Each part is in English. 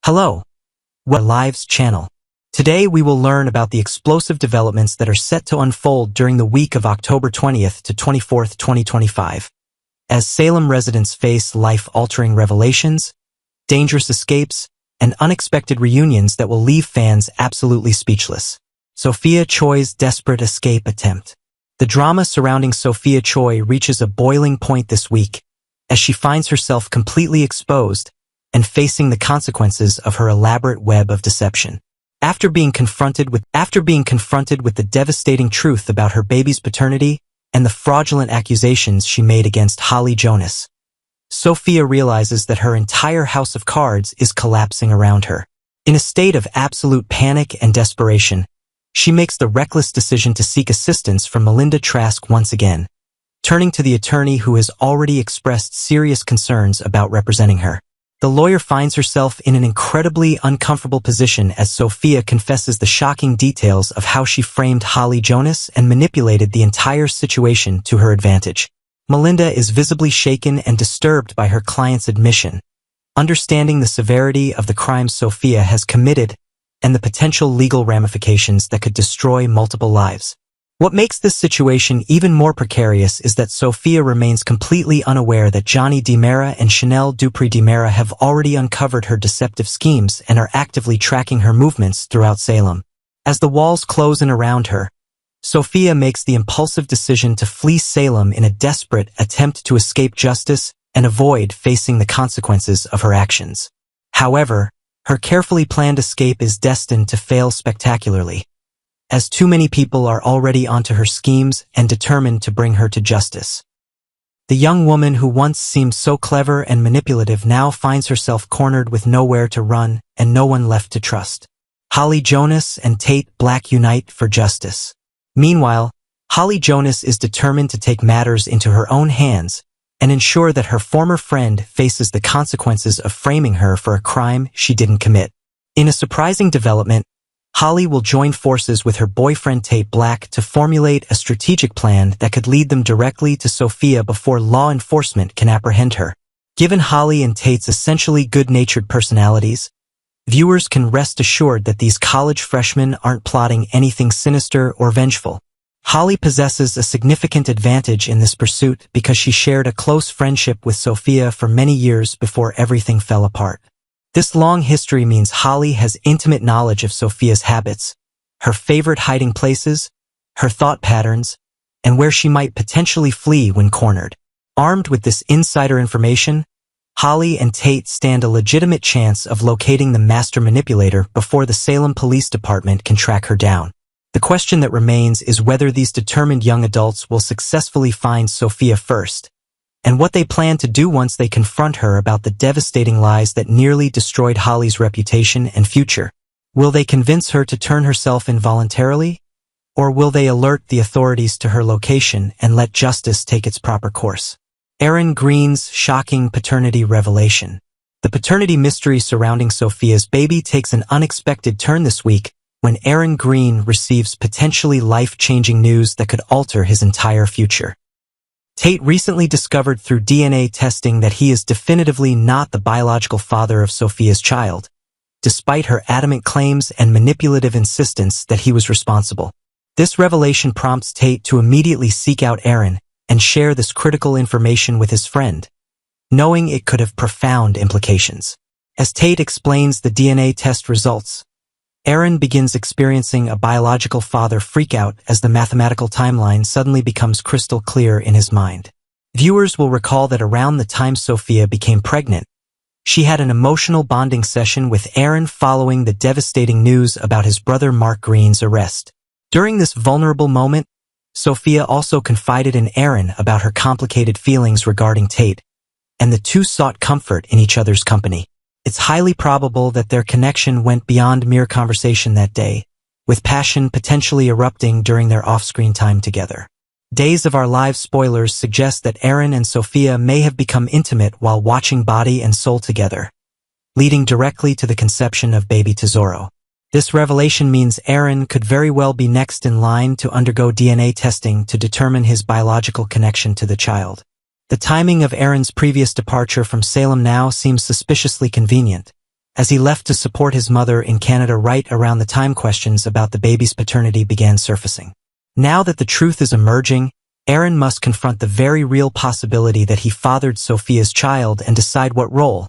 Hello, Lives channel. Today we will learn about the explosive developments that are set to unfold during the week of October 20th to 24th, 2025. As Salem residents face life-altering revelations, dangerous escapes, and unexpected reunions that will leave fans absolutely speechless. Sophia Choi's desperate escape attempt. The drama surrounding Sophia Choi reaches a boiling point this week, as she finds herself completely exposed and facing the consequences of her elaborate web of deception. After being confronted with the devastating truth about her baby's paternity and the fraudulent accusations she made against Holly Jonas, Sophia realizes that her entire house of cards is collapsing around her. In a state of absolute panic and desperation, she makes the reckless decision to seek assistance from Melinda Trask once again, turning to the attorney who has already expressed serious concerns about representing her. The lawyer finds herself in an incredibly uncomfortable position as Sophia confesses the shocking details of how she framed Holly Jonas and manipulated the entire situation to her advantage. Melinda is visibly shaken and disturbed by her client's admission, understanding the severity of the crimes Sophia has committed and the potential legal ramifications that could destroy multiple lives. What makes this situation even more precarious is that Sophia remains completely unaware that Johnny DiMera and Chanel Dupree DiMera have already uncovered her deceptive schemes and are actively tracking her movements throughout Salem. As the walls close in around her, Sophia makes the impulsive decision to flee Salem in a desperate attempt to escape justice and avoid facing the consequences of her actions. However, her carefully planned escape is destined to fail spectacularly, as too many people are already onto her schemes and determined to bring her to justice. The young woman who once seemed so clever and manipulative now finds herself cornered with nowhere to run and no one left to trust. Holly Jonas and Tate Black unite for justice. Meanwhile, Holly Jonas is determined to take matters into her own hands and ensure that her former friend faces the consequences of framing her for a crime she didn't commit. In a surprising development, Holly will join forces with her boyfriend Tate Black to formulate a strategic plan that could lead them directly to Sophia before law enforcement can apprehend her. Given Holly and Tate's essentially good-natured personalities, viewers can rest assured that these college freshmen aren't plotting anything sinister or vengeful. Holly possesses a significant advantage in this pursuit because she shared a close friendship with Sophia for many years before everything fell apart. This long history means Holly has intimate knowledge of Sophia's habits, her favorite hiding places, her thought patterns, and where she might potentially flee when cornered. Armed with this insider information, Holly and Tate stand a legitimate chance of locating the master manipulator before the Salem Police Department can track her down. The question that remains is whether these determined young adults will successfully find Sophia first, and what they plan to do once they confront her about the devastating lies that nearly destroyed Holly's reputation and future. Will they convince her to turn herself in voluntarily? Or will they alert the authorities to her location and let justice take its proper course? Aaron Green's shocking paternity revelation. The paternity mystery surrounding Sophia's baby takes an unexpected turn this week when Aaron Green receives potentially life-changing news that could alter his entire future. Tate recently discovered through DNA testing that he is definitively not the biological father of Sophia's child, despite her adamant claims and manipulative insistence that he was responsible. This revelation prompts Tate to immediately seek out Aaron and share this critical information with his friend, knowing it could have profound implications. As Tate explains the DNA test results, Aaron begins experiencing a biological father freakout as the mathematical timeline suddenly becomes crystal clear in his mind. Viewers will recall that around the time Sophia became pregnant, she had an emotional bonding session with Aaron following the devastating news about his brother Mark Green's arrest. During this vulnerable moment, Sophia also confided in Aaron about her complicated feelings regarding Tate, and the two sought comfort in each other's company. It's highly probable that their connection went beyond mere conversation that day, with passion potentially erupting during their off-screen time together. Days of Our Lives spoilers suggest that Aaron and Sophia may have become intimate while watching Body and Soul together, leading directly to the conception of baby Tesoro. This revelation means Aaron could very well be next in line to undergo DNA testing to determine his biological connection to the child. The timing of Aaron's previous departure from Salem now seems suspiciously convenient, as he left to support his mother in Canada right around the time questions about the baby's paternity began surfacing. Now that the truth is emerging, Aaron must confront the very real possibility that he fathered Sophia's child and decide what role,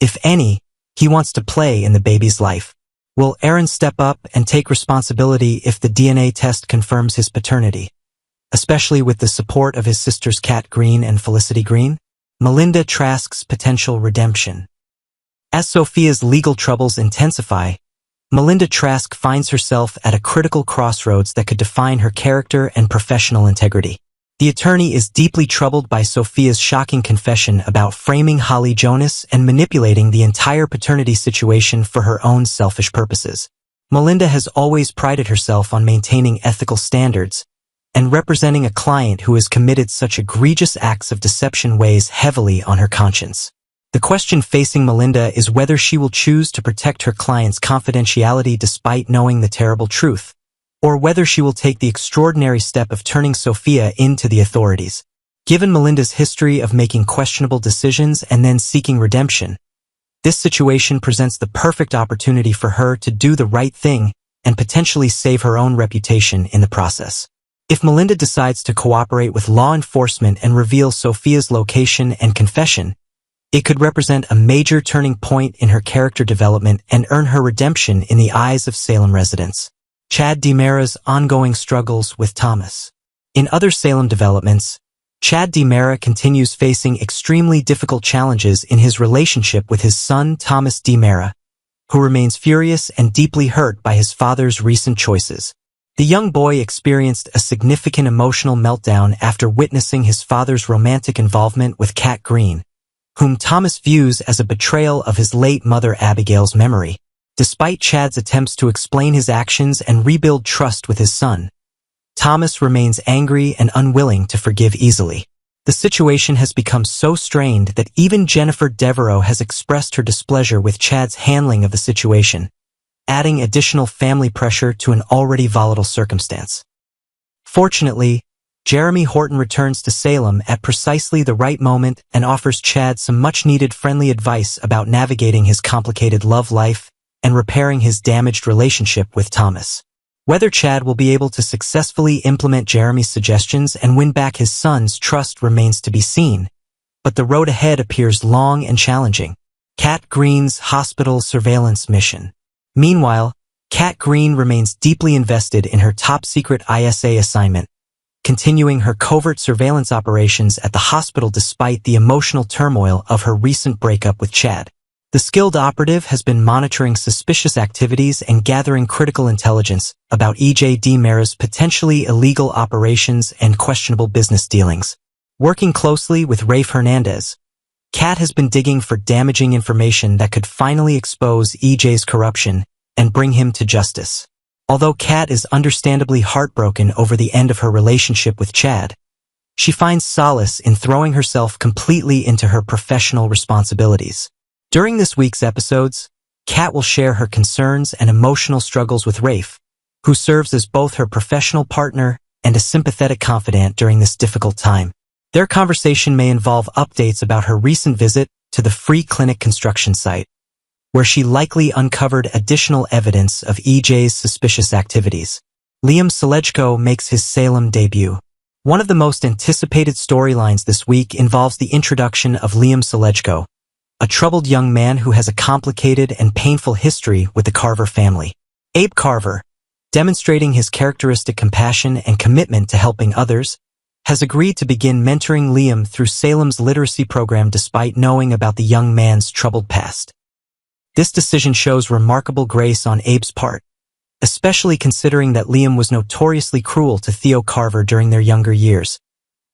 if any, he wants to play in the baby's life. Will Aaron step up and take responsibility if the DNA test confirms his paternity, especially with the support of his sisters Kat Green and Felicity Green? Melinda Trask's potential redemption. As Sophia's legal troubles intensify, Melinda Trask finds herself at a critical crossroads that could define her character and professional integrity. The attorney is deeply troubled by Sophia's shocking confession about framing Holly Jonas and manipulating the entire paternity situation for her own selfish purposes. Melinda has always prided herself on maintaining ethical standards, and representing a client who has committed such egregious acts of deception weighs heavily on her conscience. The question facing Melinda is whether she will choose to protect her client's confidentiality despite knowing the terrible truth, or whether she will take the extraordinary step of turning Sophia into the authorities. Given Melinda's history of making questionable decisions and then seeking redemption, this situation presents the perfect opportunity for her to do the right thing and potentially save her own reputation in the process. If Melinda decides to cooperate with law enforcement and reveal Sophia's location and confession, it could represent a major turning point in her character development and earn her redemption in the eyes of Salem residents. Chad DiMera's ongoing struggles with Thomas. In other Salem developments, Chad DiMera continues facing extremely difficult challenges in his relationship with his son Thomas DiMera, who remains furious and deeply hurt by his father's recent choices. The young boy experienced a significant emotional meltdown after witnessing his father's romantic involvement with Kat Green, whom Thomas views as a betrayal of his late mother Abigail's memory. Despite Chad's attempts to explain his actions and rebuild trust with his son, Thomas remains angry and unwilling to forgive easily. The situation has become so strained that even Jennifer Devereaux has expressed her displeasure with Chad's handling of the situation, adding additional family pressure to an already volatile circumstance. Fortunately, Jeremy Horton returns to Salem at precisely the right moment and offers Chad some much-needed friendly advice about navigating his complicated love life and repairing his damaged relationship with Thomas. Whether Chad will be able to successfully implement Jeremy's suggestions and win back his son's trust remains to be seen, but the road ahead appears long and challenging. Kat Green's hospital surveillance mission. Meanwhile, Kat Green remains deeply invested in her top-secret ISA assignment, continuing her covert surveillance operations at the hospital despite the emotional turmoil of her recent breakup with Chad. The skilled operative has been monitoring suspicious activities and gathering critical intelligence about E.J. DiMera's potentially illegal operations and questionable business dealings. Working closely with Rafe Hernandez, Kat has been digging for damaging information that could finally expose E.J.'s corruption and bring him to justice. Although Kat is understandably heartbroken over the end of her relationship with Chad, she finds solace in throwing herself completely into her professional responsibilities. During this week's episodes, Kat will share her concerns and emotional struggles with Rafe, who serves as both her professional partner and a sympathetic confidant during this difficult time. Their conversation may involve updates about her recent visit to the free clinic construction site, where she likely uncovered additional evidence of EJ's suspicious activities. Liam Selejko makes his Salem debut. One of the most anticipated storylines this week involves the introduction of Liam Selejko, a troubled young man who has a complicated and painful history with the Carver family. Abe Carver, demonstrating his characteristic compassion and commitment to helping others, has agreed to begin mentoring Liam through Salem's literacy program despite knowing about the young man's troubled past. This decision shows remarkable grace on Abe's part, especially considering that Liam was notoriously cruel to Theo Carver during their younger years,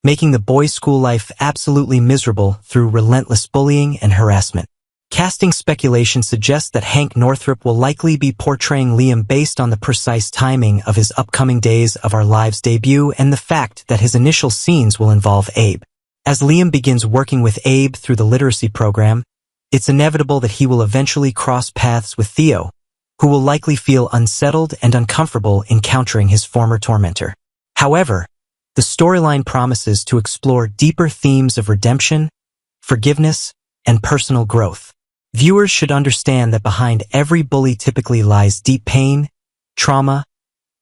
making the boy's school life absolutely miserable through relentless bullying and harassment. Casting speculation suggests that Hank Northrup will likely be portraying Liam based on the precise timing of his upcoming Days of Our Lives debut and the fact that his initial scenes will involve Abe. As Liam begins working with Abe through the literacy program, it's inevitable that he will eventually cross paths with Theo, who will likely feel unsettled and uncomfortable encountering his former tormentor. However, the storyline promises to explore deeper themes of redemption, forgiveness, and personal growth. Viewers should understand that behind every bully typically lies deep pain, trauma,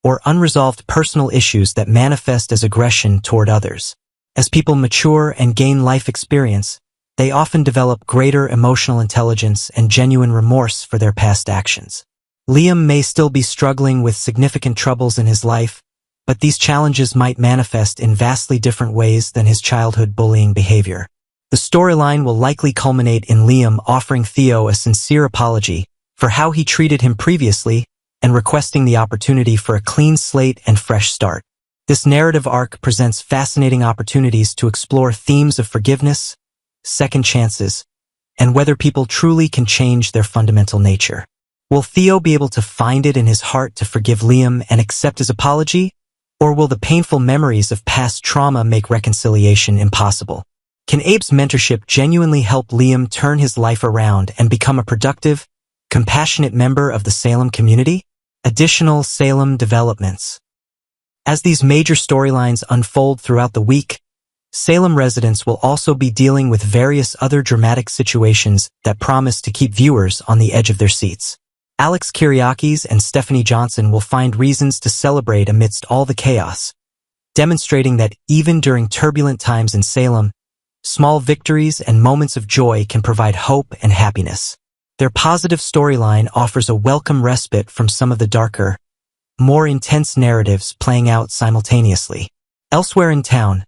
or unresolved personal issues that manifest as aggression toward others. As people mature and gain life experience, they often develop greater emotional intelligence and genuine remorse for their past actions. Liam may still be struggling with significant troubles in his life, but these challenges might manifest in vastly different ways than his childhood bullying behavior. The storyline will likely culminate in Liam offering Theo a sincere apology for how he treated him previously and requesting the opportunity for a clean slate and fresh start. This narrative arc presents fascinating opportunities to explore themes of forgiveness, second chances, and whether people truly can change their fundamental nature. Will Theo be able to find it in his heart to forgive Liam and accept his apology, or will the painful memories of past trauma make reconciliation impossible? Can Abe's mentorship genuinely help Liam turn his life around and become a productive, compassionate member of the Salem community? Additional Salem developments. As these major storylines unfold throughout the week, Salem residents will also be dealing with various other dramatic situations that promise to keep viewers on the edge of their seats. Alex Kyriakis and Stephanie Johnson will find reasons to celebrate amidst all the chaos, demonstrating that even during turbulent times in Salem, small victories and moments of joy can provide hope and happiness. Their positive storyline offers a welcome respite from some of the darker, more intense narratives playing out simultaneously. Elsewhere in town,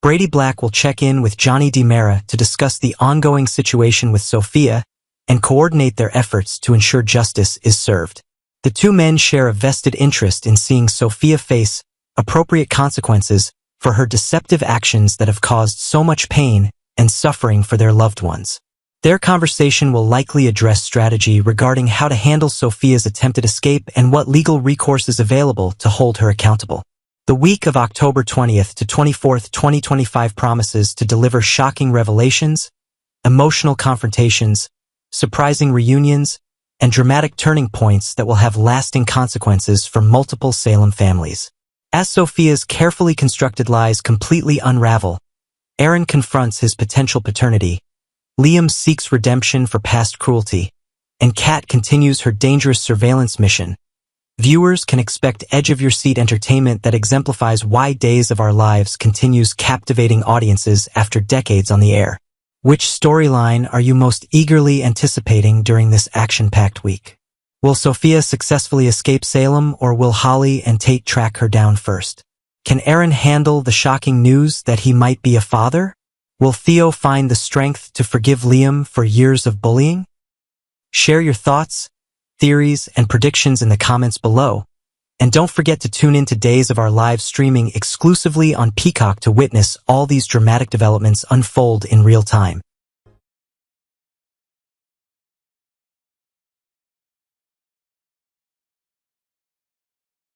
Brady Black will check in with Johnny DiMera to discuss the ongoing situation with Sophia and coordinate their efforts to ensure justice is served. The two men share a vested interest in seeing Sophia face appropriate consequences for her deceptive actions that have caused so much pain and suffering for their loved ones. Their conversation will likely address strategy regarding how to handle Sophia's attempted escape and what legal recourse is available to hold her accountable. The week of October 20th to 24th, 2025 promises to deliver shocking revelations, emotional confrontations, surprising reunions, and dramatic turning points that will have lasting consequences for multiple Salem families. As Sophia's carefully constructed lies completely unravel, Aaron confronts his potential paternity, Liam seeks redemption for past cruelty, and Kat continues her dangerous surveillance mission. Viewers can expect edge-of-your-seat entertainment that exemplifies why Days of Our Lives continues captivating audiences after decades on the air. Which storyline are you most eagerly anticipating during this action-packed week? Will Sophia successfully escape Salem, or will Holly and Tate track her down first? Can Aaron handle the shocking news that he might be a father? Will Theo find the strength to forgive Liam for years of bullying? Share your thoughts, theories, and predictions in the comments below. And don't forget to tune in to Days of Our Lives streaming exclusively on Peacock to witness all these dramatic developments unfold in real time.